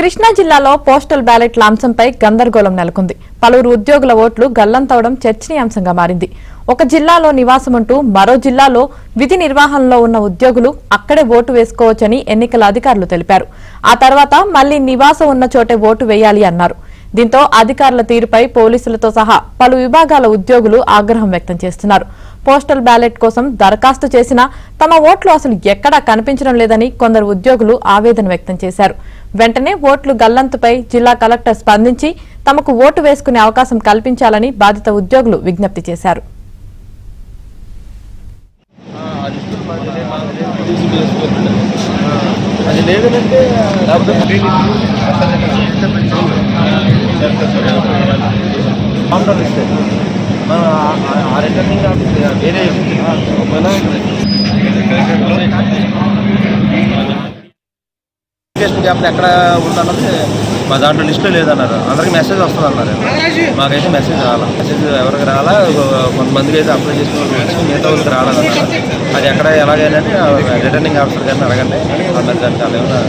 కృష్ణా జిల్లాలో పోస్టల్ బ్యాలెట్ల అంశంపై గందరగోళం నెలకొంది. పలువురు ఉద్యోగుల ఓట్లు గల్లంతవడం చర్చనీయాంశంగా మారింది. ఒక జిల్లాలో నివాసముంటూ మరో జిల్లాలో విధి నిర్వహణలో ఉన్న ఉద్యోగులు అక్కడే ఓటు వేసుకోవచ్చని ఎన్నికల అధికారులు తెలిపారు. ఆ తర్వాత మళ్లీ నివాసం ఉన్న చోటే ఓటు వేయాలి అన్నారు. దీంతో అధికారుల తీరుపై పోలీసులతో సహా పలు విభాగాల ఉద్యోగులు ఆగ్రహం వ్యక్తం చేస్తున్నారు. పోస్టల్ బ్యాలెట్ కోసం దరఖాస్తు చేసినా తమ ఓట్లు అసలు ఎక్కడా కనిపించడం లేదని కొందరు ఉద్యోగులు ఆవేదన వ్యక్తం చేశారు. వెంటనే ఓట్లు గల్లంతుపై జిల్లా కలెక్టర్ స్పందించి తమకు ఓటు వేసుకునే అవకాశం కల్పించాలని బాధిత ఉద్యోగులు విజ్ఞప్తి చేశారు. ఎక్కడ ఉందన్నది మా దాంట్లో లిస్టులో లేదన్నారు. అందరికి మెసేజ్ వస్తుంది అన్నారు. మాకైతే మెసేజ్ రాలా. మెసేజ్ ఎవరికి రాలా. కొంతమందికి అయితే అప్లై చేసుకుని మిగతా వాళ్ళకి రాలేదన్నారు. అది ఎక్కడ ఎలాగైనా రిటర్నింగ్ ఆఫీసర్ గారిని అడగండి. అందరి దానికి అలా.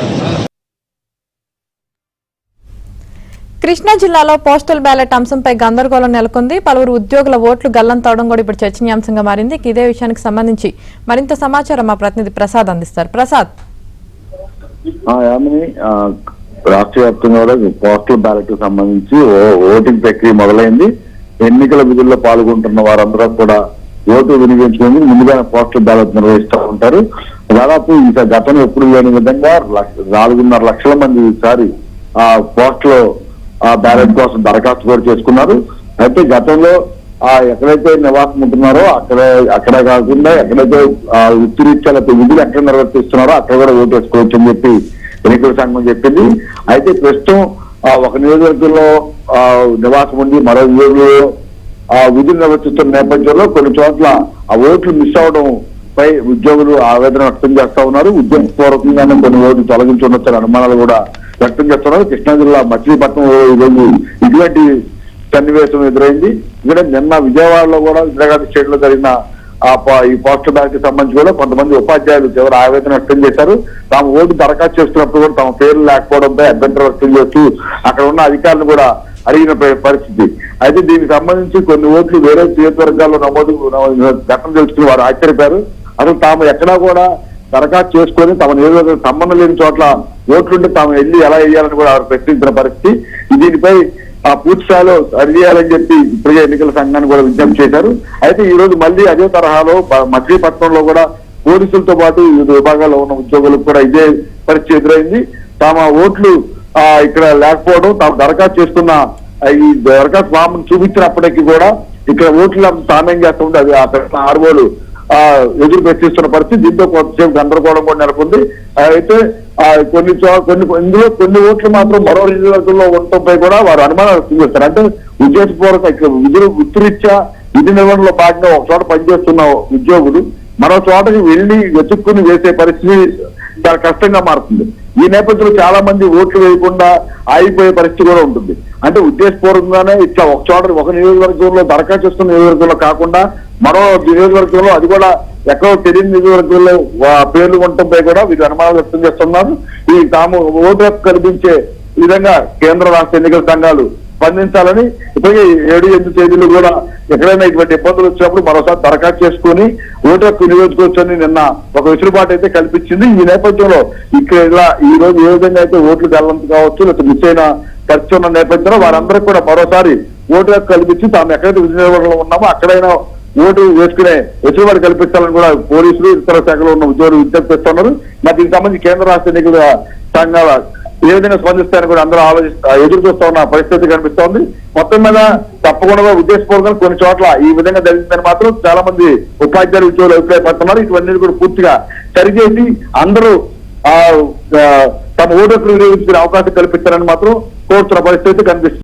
కృష్ణా జిల్లాలో పోస్టల్ బ్యాలెట్ అంశంపై గందరగోళం నెలకొంది. పలువురు ఉద్యోగుల ఓట్లు గల్లంతవడం కూడా ఇప్పుడు చర్చనీయాంశంగా మారింది. ఇదే విషయానికి సంబంధించి మరింత సమాచారం మా ప్రతినిధి ప్రసాద్ అందిస్తారు. ప్రసాద్, రాష్ట్ర వ్యాప్తంగా కూడా పోస్టల్ బ్యాలెట్ కు సంబంధించి ఓటింగ్ ప్రక్రియ మొదలైంది. ఎన్నికల విధుల్లో పాల్గొంటున్న వారందరూ కూడా ఓటు వినియోగించుకొని ముందుగానే పోస్టల్ బ్యాలెట్ నిర్వహిస్తూ ఉంటారు. దాదాపు గతంలో ఎప్పుడు లేని విధంగా 4.5 లక్షల మంది ఈసారి ఆ పోస్టల్ బ్యాలెట్ కోసం దరఖాస్తు కూడా చేసుకున్నారు. అయితే గతంలో ఎక్కడైతే నివాసం ఉంటున్నారో అక్కడ కాకుండా ఎక్కడైతే వృత్తిరీత్యా విధులు ఎక్కడ నిర్వర్తిస్తున్నారో అక్కడ కూడా ఓటు వేసుకోవచ్చు అని చెప్పి ఎన్నికల సంఘం చెప్పింది. అయితే ప్రస్తుతం ఒక నియోజకవర్గంలో నివాసం ఉండి మరో నియోజకవర్గంలో విధులు నిర్వర్తిస్తున్న నేపథ్యంలో కొన్ని చోట్ల ఆ ఓట్లు మిస్ అవడం పై ఉద్యోగులు ఆవేదన వ్యక్తం చేస్తా ఉన్నారు. ఉద్యోగపూర్వకంగానే కొన్ని ఓట్లు తొలగించి ఉండొచ్చని అనుమానాలు కూడా వ్యక్తం చేస్తున్నారు. కృష్ణా జిల్లా మచిలీపట్నం ఈరోజు ఇటువంటి సన్నివేశం ఎదురైంది. ఇక్కడ నిన్న విజయవాడలో కూడా ఇందిరాగాంధీ స్టేట్ లో జరిగిన ఈ పోస్టల్ బ్యాలెట్ కి సంబంధించి కూడా కొంతమంది ఉపాధ్యాయులు తీవ్ర ఆవేదన వ్యక్తం చేశారు. తాము ఓటు దరఖాస్తు చేస్తున్నప్పుడు కూడా తమ పేర్లు లేకపోవడంపై అభ్యంతరం వ్యక్తం చేస్తూ అక్కడ ఉన్న అధికారులను కూడా అడిగిన పరిస్థితి. అయితే దీనికి సంబంధించి కొన్ని ఓట్లు వేరే నియోజకవర్గాల్లో నమోదు ఘటన తెలుసుకుని వారు ఆశ్చర్యపోయారు. అసలు తాము ఎక్కడా కూడా దరఖాస్తు చేసుకొని తమ నియోజకవర్గం సంబంధం లేని చోట్ల ఓట్లుంటే తాము వెళ్ళి ఎలా వేయాలని కూడా వారు ప్రశ్నించిన పరిస్థితి. దీనిపై పూర్తి స్థాయిలో సరిచేయాలని చెప్పి ఇప్పటికే ఎన్నికల సంఘాన్ని కూడా విజ్ఞప్తి చేశారు. అయితే ఈ రోజు మళ్ళీ అదే తరహాలో మచిలీపట్నంలో కూడా పోలీసులతో పాటు వివిధ విభాగాల్లో ఉన్న ఉద్యోగులకు కూడా ఇదే పరిస్థితి ఎదురైంది. తమ ఓట్లు ఇక్కడ లేకపోవడం, తాము దరఖాస్తు చేస్తున్న ఈ దరఖాస్తు ఫామ్ చూపించినప్పటికీ కూడా ఇక్కడ ఓట్లు సామ్యం చేస్తుంటే అది అక్కడ ఆర్ఓలు ఎదురు ప్రశ్నిస్తున్న పరిస్థితి. దీంతో కొంతసేపు గందరగోళం కూడా నెలకొంది. అయితే ఇందులో కొన్ని ఓట్లు మాత్రం మరో నియోజకవర్గంలో ఉండటంపై కూడా వారు అనుమానాలు వ్యక్తం చేస్తారు. అంటే ఉద్దేశపూర్వక వృత్తిరీత్యా విధి నిర్వహణలో భాగంగా ఒక చోట పనిచేస్తున్న ఉద్యోగులు మరో చోటకి వెళ్లి వెతుక్కుని వేసే పరిస్థితి చాలా కష్టంగా మారుతుంది. ఈ నేపథ్యంలో చాలా మంది ఓట్లు వేయకుండా ఆగిపోయే పరిస్థితి కూడా ఉంటుంది. అంటే ఉద్దేశపూర్వకంగానే ఇట్లా ఒక నియోజకవర్గంలో దరఖాస్తు చేస్తున్న నియోజకవర్గంలో కాకుండా మరో నియోజకవర్గంలో, అది కూడా ఎక్కడో తెలియని నియోజకవర్గంలో పేర్లు ఉండటంపై కూడా వీరు అనుమానాలు వ్యక్తం చేస్తున్నారు. ఈ తాము ఓటు హక్కు కల్పించే విధంగా కేంద్ర రాష్ట్ర ఎన్నికల సంఘాలు స్పందించాలని ఇప్పటికీ 7-8 తేదీలు కూడా ఎక్కడైనా ఇటువంటి ఇబ్బందులు వచ్చినప్పుడు మరోసారి దరఖాస్తు చేసుకుని ఓటు హక్కు వినియోగించుకోవచ్చని నిన్న ఒక వెసులుబాటు అయితే కల్పించింది. ఈ నేపథ్యంలో ఇక్కడ ఇలా ఈ రోజు ఏ విధంగా అయితే ఓట్లు గల్లంతు కావచ్చు లేకపోతే మిస్ అయిన ఖర్చు ఉన్న నేపథ్యంలో వారందరికీ కూడా మరోసారి ఓటు హక్కు కల్పించి తాము ఎక్కడైతే విధి నిర్వహణలో ఉన్నామో అక్కడైనా ఓటు వేసుకునే వెసులుబాటు కల్పించాలని కూడా పోలీసులు ఇతర శాఖలో ఉన్న ఉద్యోగులు విజ్ఞప్తి చేస్తున్నారు. మరి దీనికి సంబంధించి కేంద్ర రాష్ట్ర ఎన్నికల సంఘాల ఏ విధంగా స్పందిస్తారని కూడా అందరూ ఎదురు చూస్తా ఉన్న పరిస్థితి కనిపిస్తోంది. మొత్తం మీద తప్పకుండా ఉద్దేశపూర్వకంగా కొన్ని చోట్ల ఈ విధంగా జరిగిందని మాత్రం చాలా మంది ఉపాధ్యాయులు ఉద్యోగులు అభిప్రాయపడుతున్నారు. ఇవన్నీ కూడా పూర్తిగా సరిచేసి అందరూ తమ ఓటు హక్కు వినియోగించుకునే అవకాశం కల్పిస్తారని మాత్రం కోరుతున్న పరిస్థితి కనిపిస్తుంది.